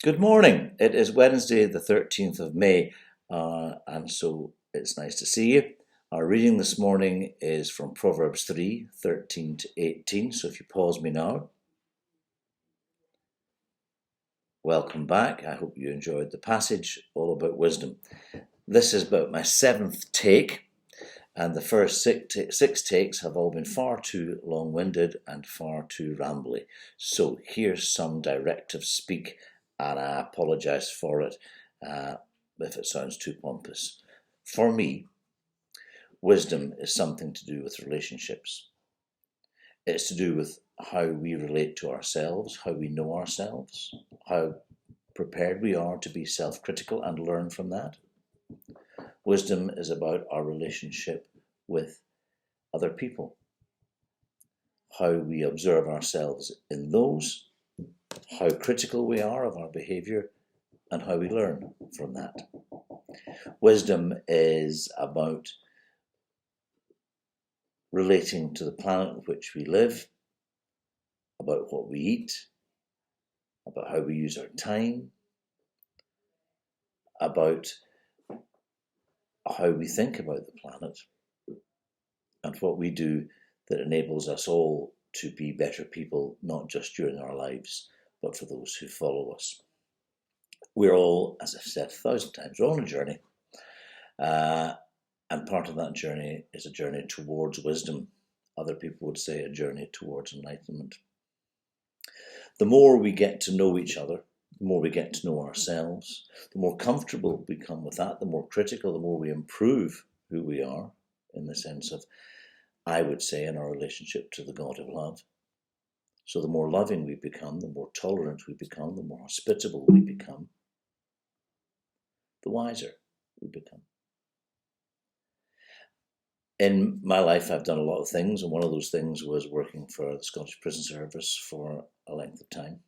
Good morning. It is Wednesday, the 13th of May, and so it's nice to see you. Our reading this morning is from Proverbs 3:13 to 18. So if you pause me now, welcome back. I hope you enjoyed the passage all about wisdom. This is about my seventh take, and the first six takes have all been far too long-winded and far too rambly. So here's some directive speak, and I apologise for it if it sounds too pompous. For me, wisdom is something to do with relationships. It's to do with how we relate to ourselves, how we know ourselves, how prepared we are to be self-critical and learn from that. Wisdom is about our relationship with other people, how we observe ourselves in those, how critical we are of our behaviour, and how we learn from that. Wisdom is about relating to the planet on which we live, about what we eat, about how we use our time, about how we think about the planet, and what we do that enables us all to be better people, not just during our lives, but for those who follow us. We're all, as I've said 1,000 times, we're on a journey. And part of that journey is a journey towards wisdom. Other people would say a journey towards enlightenment. The more we get to know each other, the more we get to know ourselves, the more comfortable we become with that, the more critical, the more we improve who we are, in the sense of, I would say, in our relationship to the God of love. So the more loving we become, the more tolerant we become, the more hospitable we become, the wiser we become. In my life, I've done a lot of things, and one of those things was working for the Scottish Prison Service for a length of time.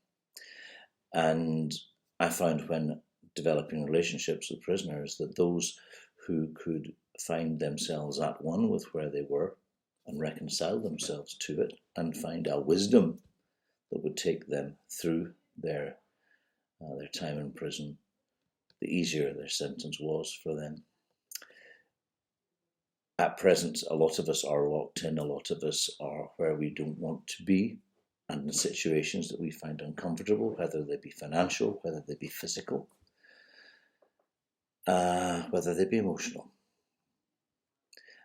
And I found when developing relationships with prisoners that those who could find themselves at one with where they were and reconcile themselves to it and find a wisdom that would take them through their time in prison, the easier their sentence was for them. At present, a lot of us are locked in, a lot of us are where we don't want to be, and in situations that we find uncomfortable, whether they be financial, whether they be physical, whether they be emotional.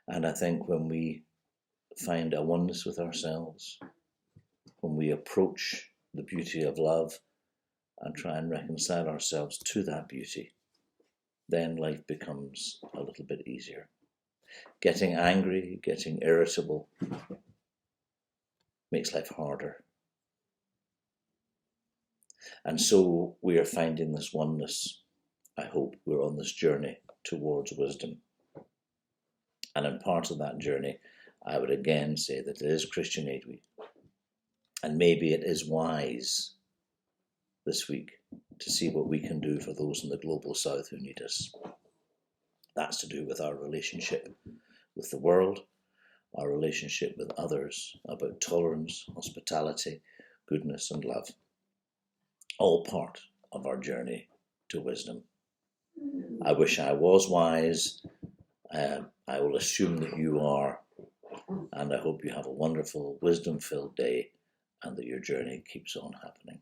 And I think when we find a oneness with ourselves, when we approach the beauty of love and try and reconcile ourselves to that beauty, then life becomes a little bit easier. Getting angry, getting irritable makes life harder. And so we are finding this oneness. I hope we're on this journey towards wisdom. And in part of that journey, I would again say that it is Christian Aid Week. And maybe it is wise this week to see what we can do for those in the global south who need us. That's to do with our relationship with the world, our relationship with others, about tolerance, hospitality, goodness, and love. All part of our journey to wisdom. I wish I was wise. I will assume that you are, and I hope you have a wonderful, wisdom-filled day and that your journey keeps on happening.